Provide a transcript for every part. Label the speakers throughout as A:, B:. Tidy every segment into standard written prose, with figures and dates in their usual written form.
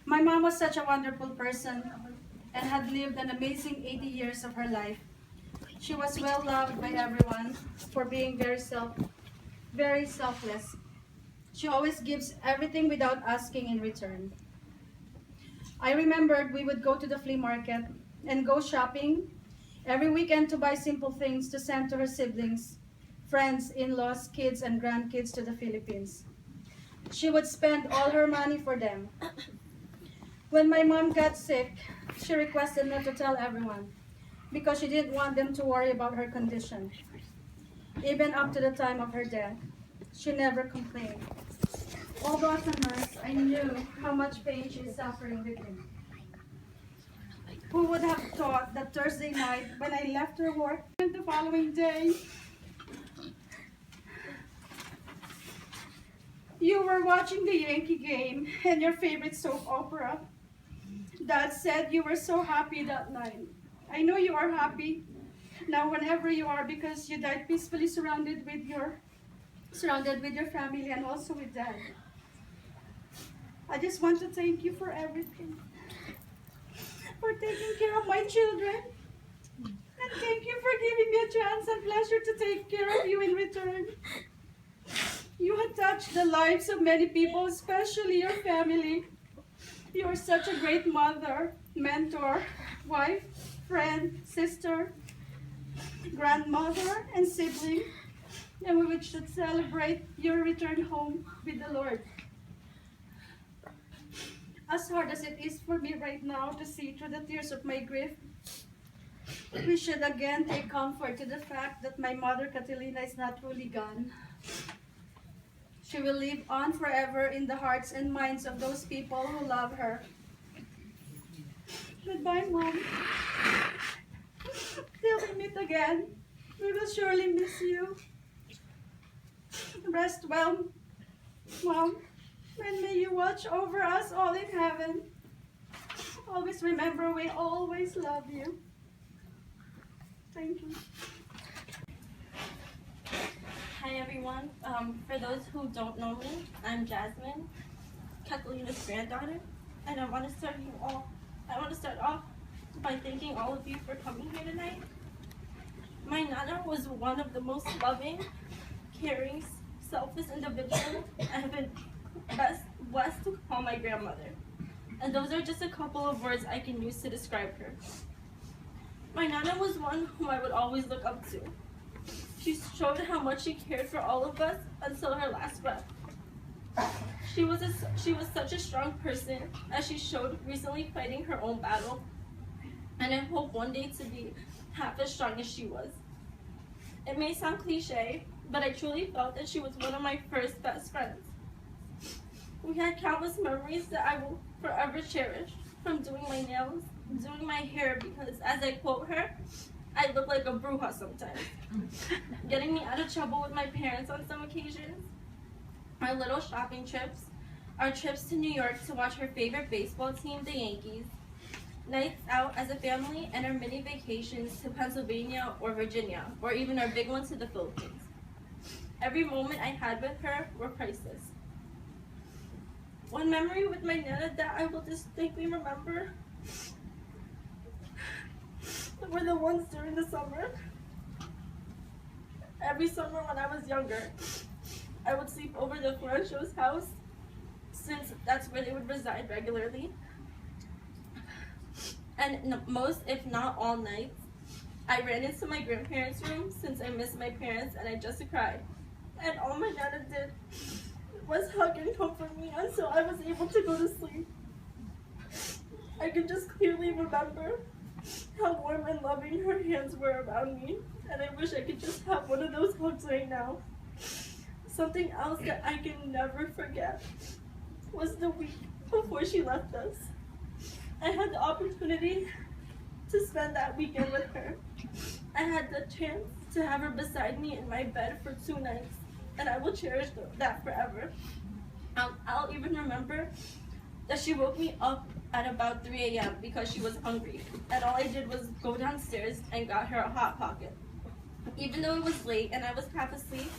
A: My mom was such a wonderful person and had lived an amazing 80 years of her life. She was well loved by everyone for being very selfless. She always gives everything without asking in return. I remembered we would go to the flea market and go shopping every weekend to buy simple things to send to her siblings, friends, in-laws, kids, and grandkids to the Philippines. She would spend all her money for them. When my mom got sick, she requested not to tell everyone because she didn't want them to worry about her condition. Even up to the time of her death, she never complained. Although as a nurse, I knew how much pain she is suffering within. Who would have thought that Thursday night, when I left her work, and the following day, you were watching the Yankee game and your favorite soap opera. Dad said you were so happy that night. I know you are happy now whenever you are because you died peacefully surrounded with your family and also with Dad. I just want to thank you for everything. For taking care of my children. And thank you for giving me a chance and pleasure to take care of you in return. You have touched the lives of many people, especially your family. You are such a great mother, mentor, wife, friend, sister, grandmother, and sibling. And we should celebrate your return home with the Lord. As hard as it is for me right now to see through the tears of my grief, we should again take comfort to the fact that my mother Catalina is not truly gone. She will live on forever in the hearts and minds of those people who love her. Goodbye, Mom. Till we meet again, we will surely miss you. Rest well, Mom, and may you watch over us all in heaven. Always remember we always love you. Thank you.
B: Hi everyone. For those who don't know me, I'm Jasmine, Catalina's granddaughter, and I want to start off by thanking all of you for coming here tonight. My Nana was one of the most loving, caring, selfless individuals I have been blessed to call my grandmother. And those are just a couple of words I can use to describe her. My Nana was one whom I would always look up to. She showed how much she cared for all of us until her last breath. She was such a strong person, as she showed recently fighting her own battle, and I hope one day to be half as strong as she was. It may sound cliche, but I truly felt that she was one of my first best friends. We had countless memories that I will forever cherish, from doing my nails, doing my hair, because as I quote her, I look like a bruja sometimes. Getting me out of trouble with my parents on some occasions. Our little shopping trips. Our trips to New York to watch her favorite baseball team, the Yankees. Nights out as a family and our mini vacations to Pennsylvania or Virginia, or even our big one to the Philippines. Every moment I had with her were priceless. One memory with my Nana that I will distinctly remember were the ones during the summer. Every summer when I was younger, I would sleep over the Florencho's house, since that's where they would reside regularly. And most, if not all nights, I ran into my grandparents' room since I missed my parents and I just cried. And all my Nana did was hug and comfort me until I was able to go to sleep. I can just clearly remember how warm and loving her hands were around me, and I wish I could just have one of those hugs right now. Something else that I can never forget was the week before she left us. I had the opportunity to spend that weekend with her. I had the chance to have her beside me in my bed for 2 nights, and I will cherish that forever. I'll even remember that she woke me up at about 3 a.m. because she was hungry, and all I did was go downstairs and got her a Hot Pocket. Even though it was late and I was half asleep,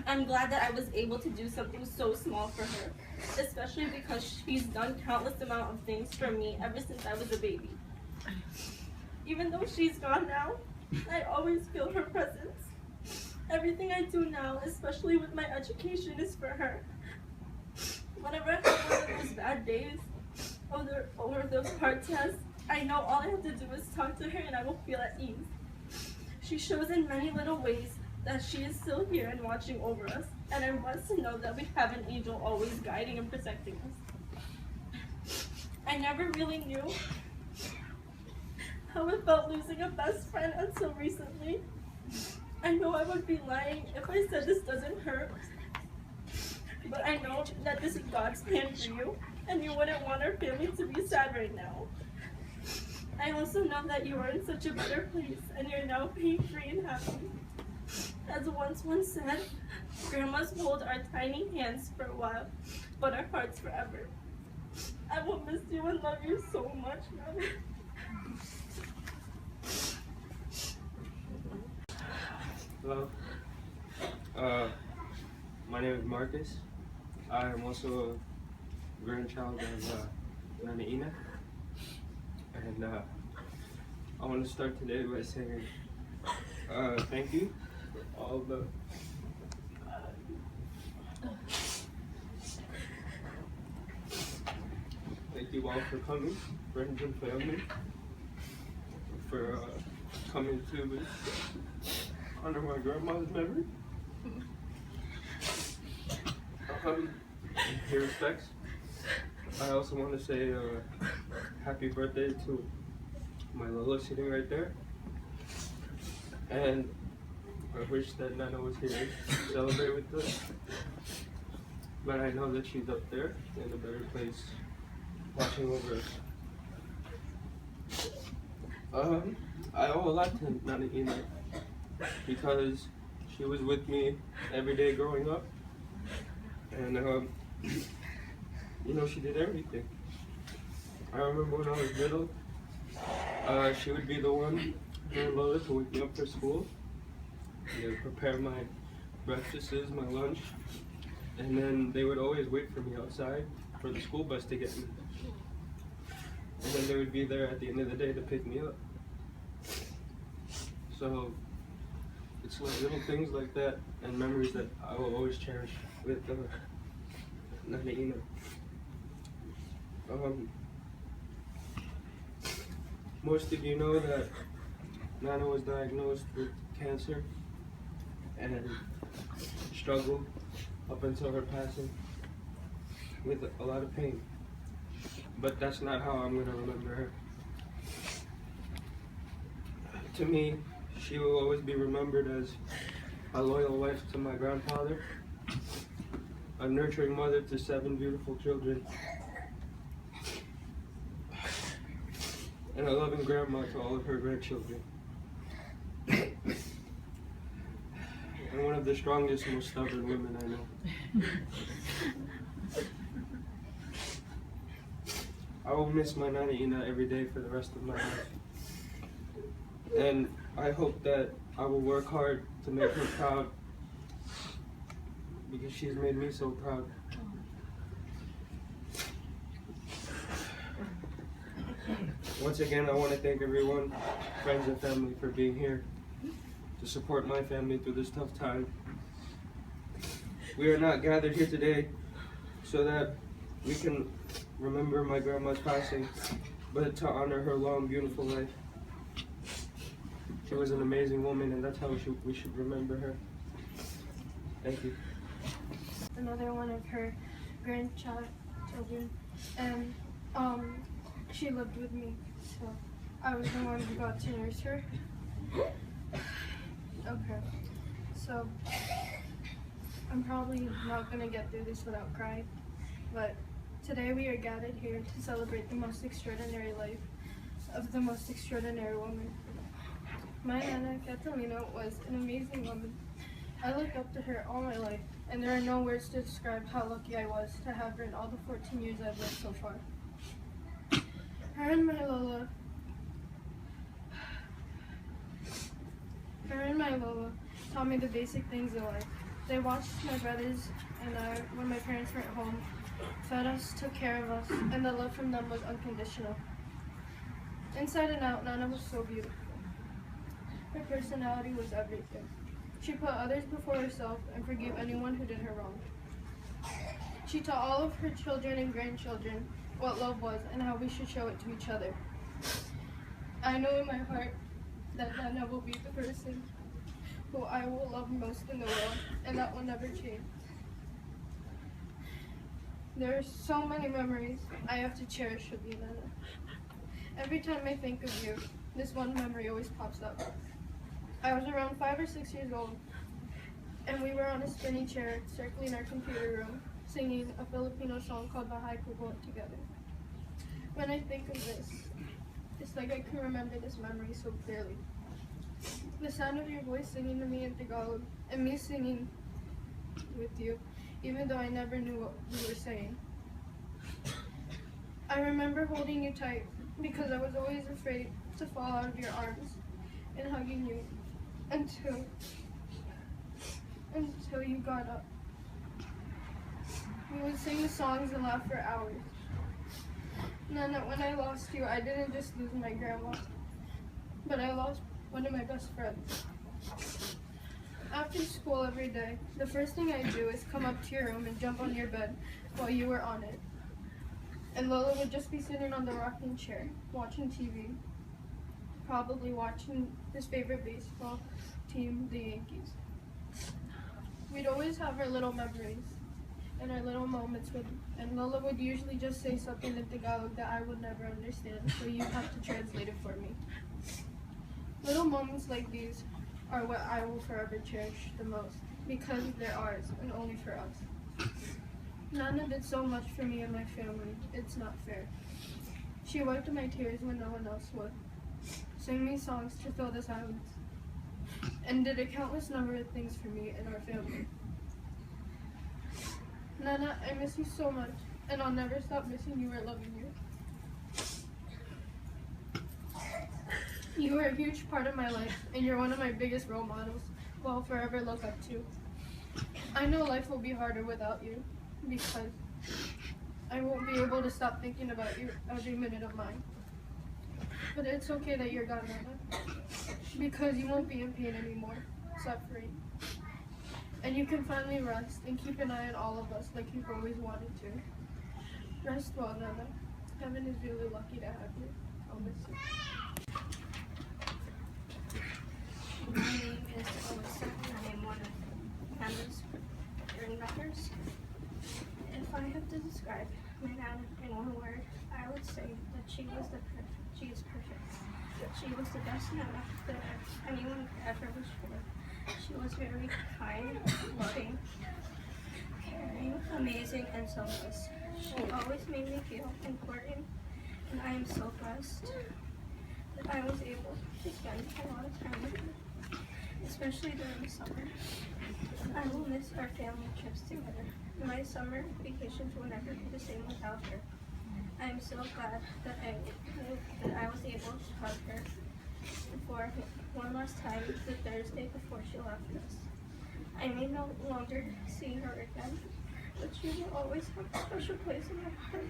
B: I'm glad that I was able to do something so small for her, especially because she's done countless amount of things for me ever since I was a baby. Even though she's gone now, I always feel her presence. Everything I do now, especially with my education, is for her. Whenever I have one of those bad days, or those hard tests, I know all I have to do is talk to her and I will feel at ease. She shows in many little ways that she is still here and watching over us, and I want us to know that we have an angel always guiding and protecting us. I never really knew how it felt losing a best friend until recently. I know I would be lying if I said this doesn't hurt, but I know that this is God's plan for you, and you wouldn't want our family to be sad right now. I also know that you are in such a better place, and you're now pain-free and happy. As once one said, grandmas hold our tiny hands for a while, but our hearts forever. I will miss you and love you so much, Mother.
C: Hello. My name is Marcus. I am also a grandchild of Catalina. And I want to start today by saying thank you for all the thank you all for coming, friends and family, for coming to honor my grandma's memory. In your respects, I also want to say happy birthday to my Lola sitting right there. And I wish that Nana was here to celebrate with us. But I know that she's up there in a better place watching over us. I owe a lot to Nana Ina because she was with me every day growing up. And you know, she did everything. I remember when I was little, she would be the one, her and Lola, to wake me up for school. They would prepare my breakfasts, my lunch, and then they would always wait for me outside for the school bus to get me. And then they would be there at the end of the day to pick me up. So it's like little things like that and memories that I will always cherish with Nana Ina. Most of you know that Nana was diagnosed with cancer and struggled up until her passing with a lot of pain. But that's not how I'm going to remember her. To me, she will always be remembered as a loyal wife to my grandfather, a nurturing mother to 7 beautiful children, and a loving grandma to all of her grandchildren. And one of the strongest, most stubborn women I know. I will miss my Nana Ina every day for the rest of my life. And I hope that I will work hard to make her proud, because she's made me so proud. Once again, I want to thank everyone, friends and family, for being here to support my family through this tough time. We are not gathered here today so that we can remember my grandma's passing, but to honor her long, beautiful life. She was an amazing woman, and that's how we should remember her. Thank you.
D: Another one of her grandchildren, and she lived with me, so I was the one who got to nurse her. Okay, so I'm probably not gonna get through this without crying, but today we are gathered here to celebrate the most extraordinary life of the most extraordinary woman. My Nana, Catalina, was an amazing woman. I look up to her all my life, and there are no words to describe how lucky I was to have her in all the 14 years I've lived so far. Her and my Lola, Her and my Lola taught me the basic things in life. They watched my brothers and I when my parents weren't home, fed us, took care of us, and the love from them was unconditional. Inside and out, Nana was so beautiful. Her personality was everything. She put others before herself and forgave anyone who did her wrong. She taught all of her children and grandchildren what love was and how we should show it to each other. I know in my heart that Nana will be the person who I will love most in the world, and that will never change. There are so many memories I have to cherish with you, Nana. Every time I think of you, this one memory always pops up. I was around 5 or 6 years old, and we were on a spinny chair circling our computer room, singing a Filipino song called Bahay Kubo together. When I think of this, it's like I can remember this memory so clearly. The sound of your voice singing to me in Tagalog, and me singing with you, even though I never knew what we were saying. I remember holding you tight, because I was always afraid to fall out of your arms, and hugging you until you got up. We would sing the songs and laugh for hours. Nana, when I lost you, I didn't just lose my grandma, but I lost one of my best friends. After school every day, the first thing I do is come up to your room and jump on your bed while you were on it. And Lola would just be sitting on the rocking chair, watching TV, probably watching his favorite baseball team, the Yankees. We'd always have our little memories and our little moments and Lola would usually just say something in Tagalog that I would never understand, so you'd have to translate it for me. Little moments like these are what I will forever cherish the most, because they're ours and only for us. Nana did so much for me and my family, it's not fair. She wiped my tears when no one else would, sang me songs to fill the silence, and did a countless number of things for me and our family. Nana, I miss you so much, and I'll never stop missing you or loving you. You are a huge part of my life, and you're one of my biggest role models, who I'll forever look up to. I know life will be harder without you, because I won't be able to stop thinking about you every minute of mine. But it's okay that you're gone, Nana, because you won't be in pain anymore, suffering. And you can finally rest and keep an eye on all of us like you've always wanted to. Rest well, Nana. Heaven is really lucky to have you. I'll miss you.
B: My name is Alyssa, and I am one of Nana's granddaughters. If I have to describe my Nana in one word, I would say that she is perfect. She was the best Nana that anyone could ever wish for. She was very kind, loving, caring, amazing, and selfless. She always made me feel important, and I am so blessed that I was able to spend a lot of time with her, especially during the summer. I will miss our family trips together. My summer vacations will never be the same without her. I am so glad that I was able to hug her for one last time the Thursday before she left us. I may no longer see her again, but she will always have a special place in my heart.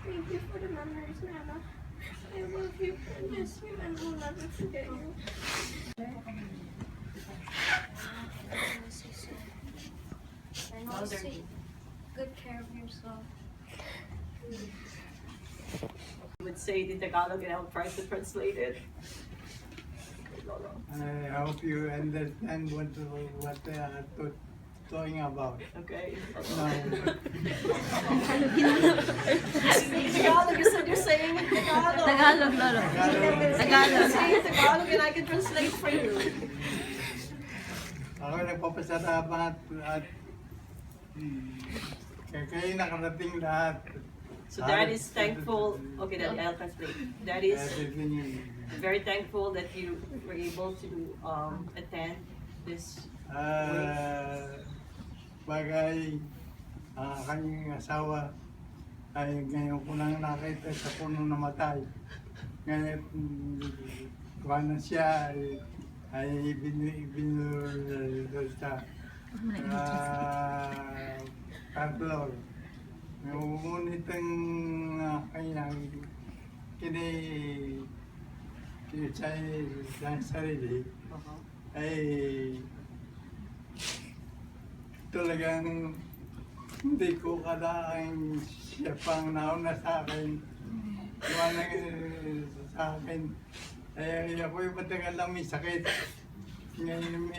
B: Thank you for the memories, Nana. I love you, I miss you, and will never forget you.
A: And also take good care of yourself.
E: I would say it in Tagalog and I'll try to translate it.
F: I hope you understand what talking about.
E: Okay.
F: Now,
E: Tagalog, you said you're saying in Tagalog.
A: Tagalog, Lolo. Tagalog.
E: Say in Tagalog and I can translate for you.
F: ako nagpapasalamat at kayo nakarating lahat.
E: So Dad is thankful. Okay, Daddy, I'll translate. Dad is very thankful that you were able to attend this.
F: Bagay kanyang asawa ay ngayon ko lang nakita sa puno namatay. Ngayon, kuha na siya, ay binulol sa Carlor. Ngunit ang kanyang sa sarili ay talagang hindi ko kalaang siya pang nauna sa akin. Sa akin. Ay ako'y matagal lang may sakit. Ngayon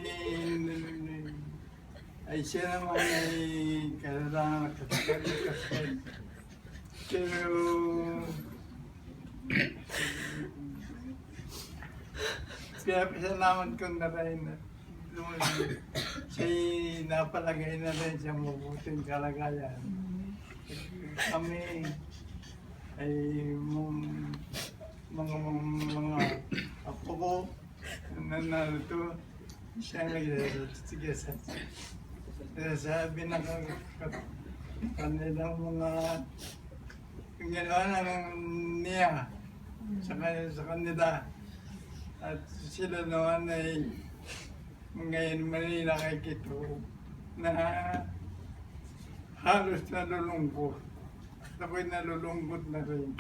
F: ay siya naman ay kailangan kasakit. Pero kaya pasalamat ko na rin na siya'y napalagay na rin sa mabuting kalagayan. Kami ay mga apo ko na narito, siya nagsasabi ng kanilang mga ginawa ng niya sa kanila. At sila naman ay ngayon mali nakikita ko na halos nalulungkot. Ako'y nalulungkot na rin.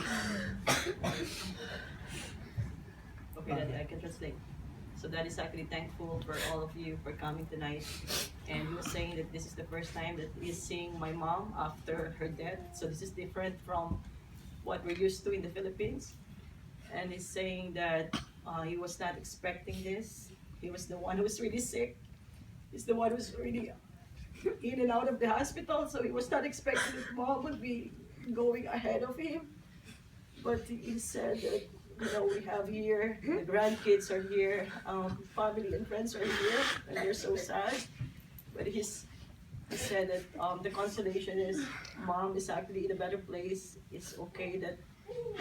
E: Okay, Daddy, I can translate. So Daddy is actually thankful for all of you for coming tonight. And he was saying that this is the first time that he's seeing my mom after her death. So this is different from what we're used to in the Philippines. And he's saying that he was not expecting this. He was the one who was really sick. He's the one who's really in and out of the hospital. So he was not expecting that mom would be going ahead of him. But he said that, you know, we have here, the grandkids are here, family and friends are here, and they're so sad. But he said that the consolation is mom is actually in a better place. It's okay that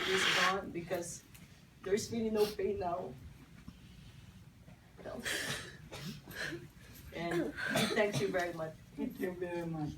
E: he's gone because there's really no pain now. And he thanks you very much.
F: Thank you very much.